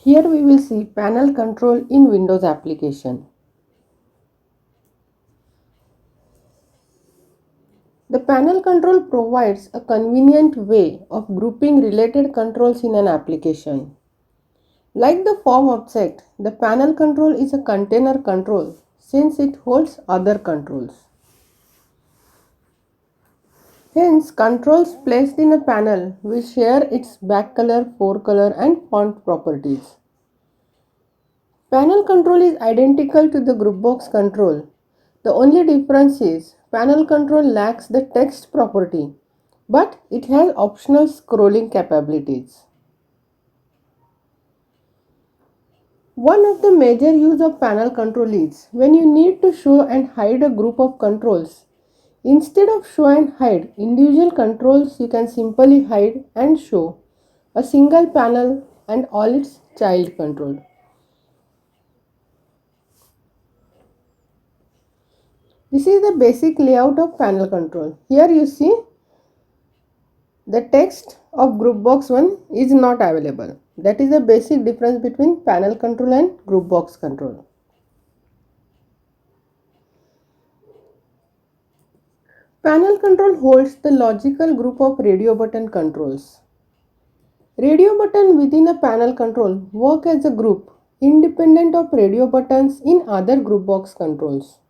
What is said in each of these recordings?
Here we will see panel control in Windows application. The panel control provides a convenient way of grouping related controls in an application. Like the form object, the panel control is a container control since it holds other controls. Hence, controls placed in a panel will share its backcolor, forecolor and font properties. Panel control is identical to the group box control. The only difference is panel control lacks the text property, but it has optional scrolling capabilities. One of the major use of panel control is when you need to show and hide a group of controls. Instead of show and hide individual controls, you can simply hide and show a single panel and all its child control. This is the basic layout of panel control. Here you see the text of group box 1 is not available. That is the basic difference between panel control and group box control. Panel control holds the logical group of radio button controls. Radio button within a panel control work as a group independent of radio buttons in other group box controls.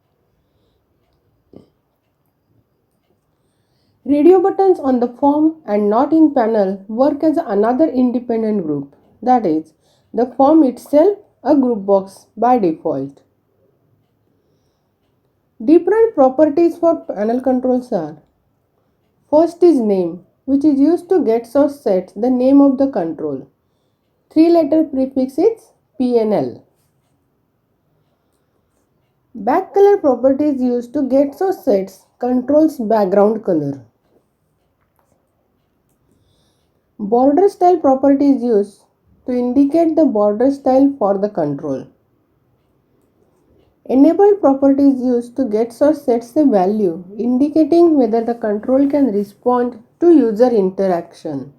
Radio buttons on the form and not in panel work as another independent group, that is, the form itself a group box by default. Different properties for panel controls are: first is name, which is used to get or set the name of the control. Three-letter prefix is PNL. Back color property is used to get or sets controls background color. Border style property is used to indicate the border style for the control. Enable property is used to get or sets the value indicating whether the control can respond to user interaction.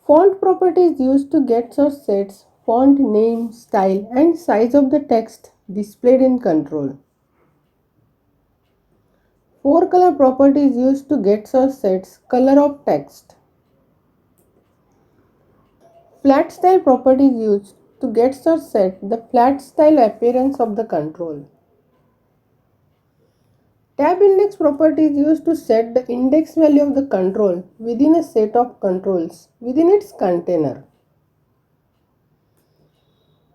Font property is used to get or sets font name, style and size of the text displayed in control. Forecolor property is used to get or sets color of text. Flat style property is used to get or set the flat style appearance of the control. Tab index property is used to set the index value of the control within a set of controls within its container.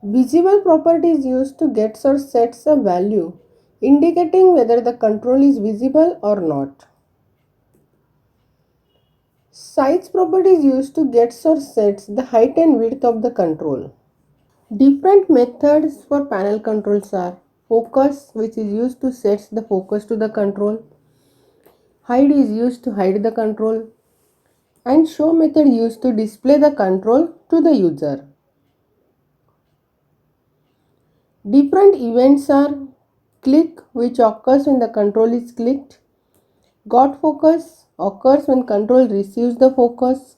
Visible property is used to get or sets a value indicating whether the control is visible or not. Size property is used to get or sets the height and width of the control. Different methods for panel controls are: focus, which is used to set the focus to the control; hide is used to hide the control; and show method used to display the control to the user. Different events are: click, which occurs when the control is clicked; got focus occurs when control receives the focus;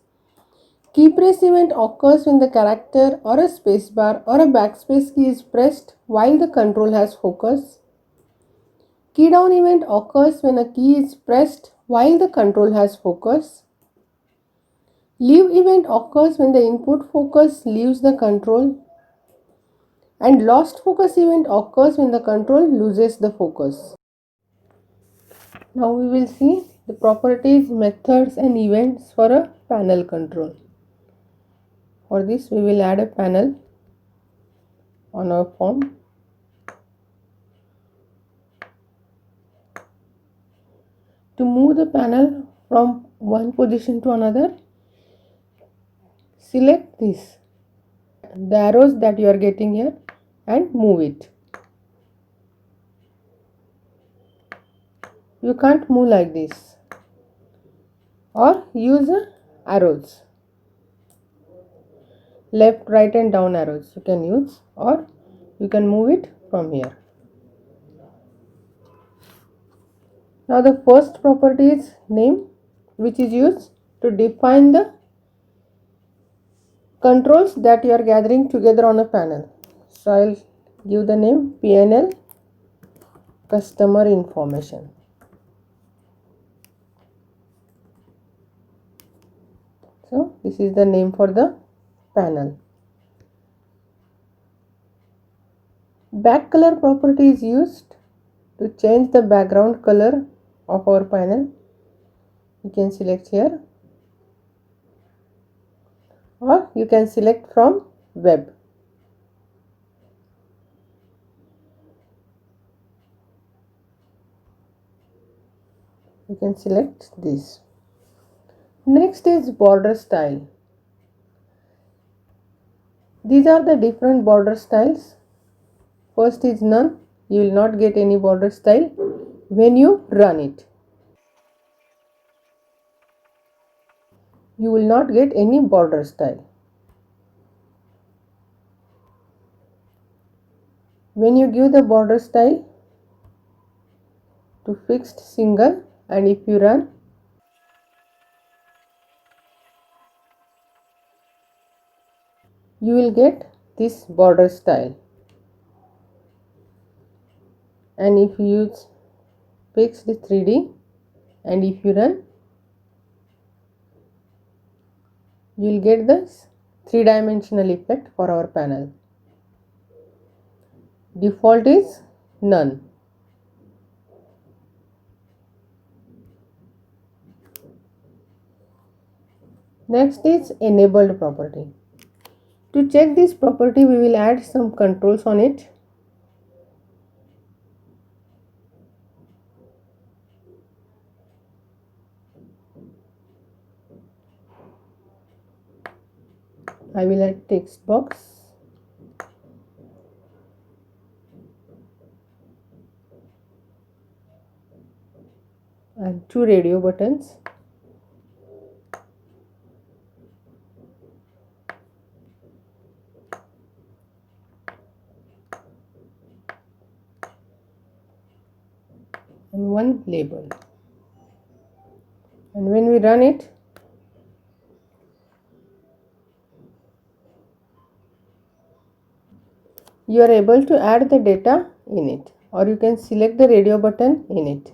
key press event occurs when the character or a spacebar or a backspace key is pressed while the control has focus; key down event occurs when a key is pressed while the control has focus; leave event occurs when the input focus leaves the control; and lost focus event occurs when the control loses the focus. Now we will see the properties, methods and events for a panel control. For this we will add a panel on our form. To move the panel from one position to another, select this, the arrows that you are getting here, and move it. You can't move like this, or use arrows, left, right and down arrows you can use, or you can move it from here. Now the first property is name, which is used to define the Controls that you are gathering together on a panel. So I'll give the name PNL, customer information. So this is the name for the panel. Back color property is used to change the background color of our panel. You can select here, or you can select from web. You can select this. Next is border style. These are the different border styles. First is none. You will not get any border style when you run it. You will not get any border style. When you give the border style to fixed single, and if you run, you will get this border style. And if you use fixed 3D, and if you run, you will get this 3-dimensional effect for our panel. Default is none. Next is enabled property. To check this property, we will add some controls on it. I will add text box. And 2 radio buttons. And 1 label. And when we run it, you are able to add the data in it, or you can select the radio button in it.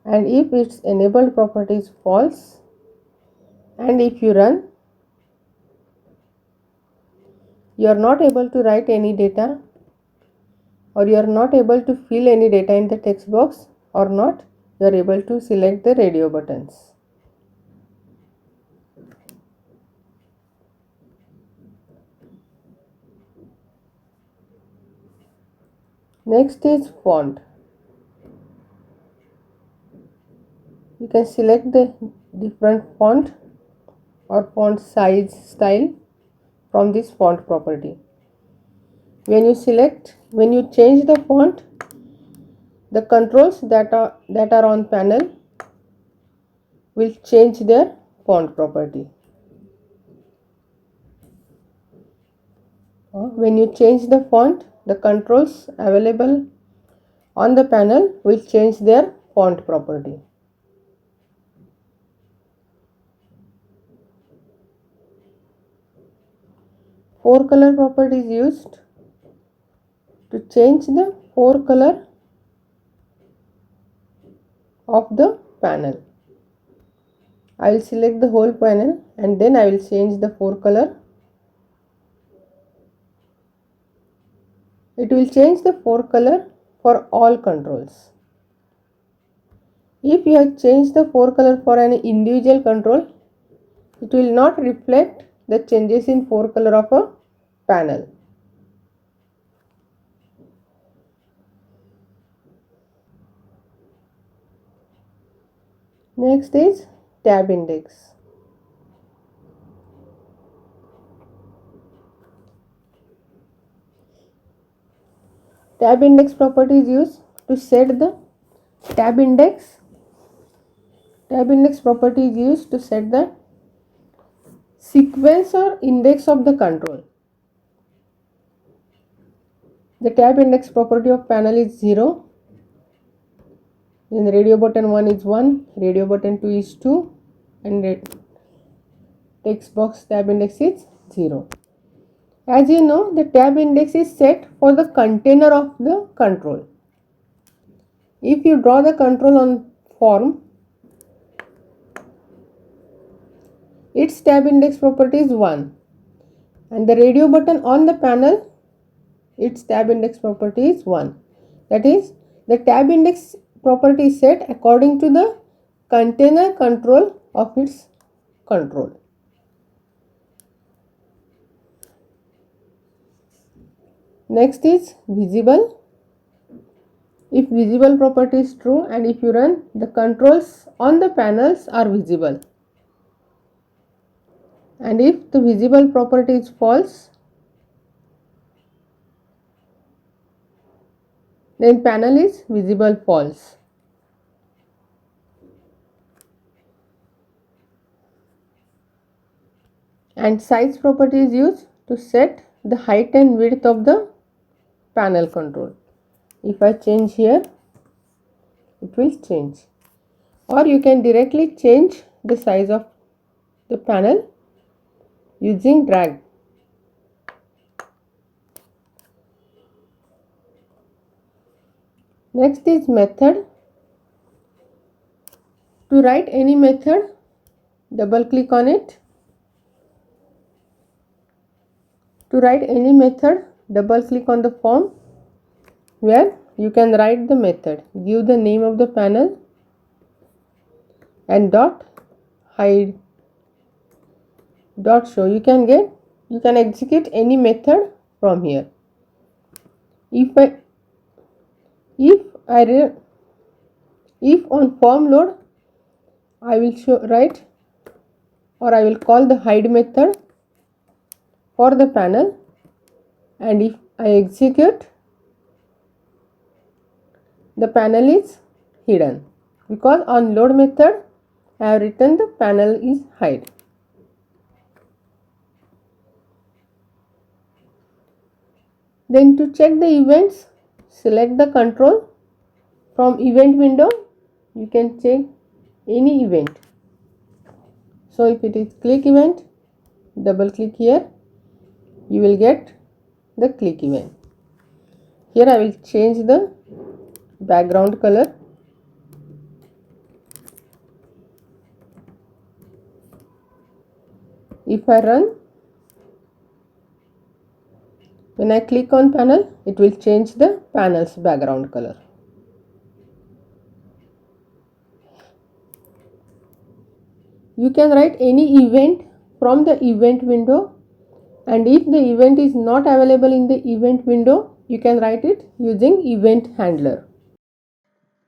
And if its enabled property is false, and if you run, you are not able to write any data, or you are not able to fill any data in the text box or not, you are able to select the radio buttons. Next is font. You can select the different font or font size style from this font property. When you change the font, the controls that are on panel will change their font property. When you change the font, the controls available on the panel will change their font property. Four color property is used to change the four color of the panel. I will select the whole panel and then I will change the four color. It will change the four color for all controls. If you have changed the four color for an individual control, it will not reflect the changes in four color of a panel. Next is tab index. Tab index property is used to set the tab index. Tab index property is used to set the sequence or index of the control. The tab index property of panel is 0. Then the radio button 1 is 1, radio button 2 is 2, and the text box tab index is 0. As you know, the tab index is set for the container of the control. If you draw the control on form, its tab index property is 1, and the radio button on the panel, its tab index property is 1. That is, the tab index property is set according to the container control of its control. Next is visible. If visible property is true and if you run, the controls on the panels are visible. And if the visible property is false, then panel is visible false. And size property is used to set the height and width of the panel control. If I change here, it will change. Or you can directly change the size of the panel using drag. Next is method. To write any method, double click on it. To write any method, double click on the form where you can write the method. Give the name of the panel and dot hide dot show. You can execute any method from here. If on form load, I will write, or I will call the hide method for the panel, and if I execute, the panel is hidden, because on load method I have written the panel is hide. Then to check the events, select the control. From event window, you can check any event. So if it is click event, double click here, you will get the click event. Here I will change the background color. If I run, when I click on panel, it will change the panel's background color. You can write any event from the event window, and if the event is not available in the event window, you can write it using event handler.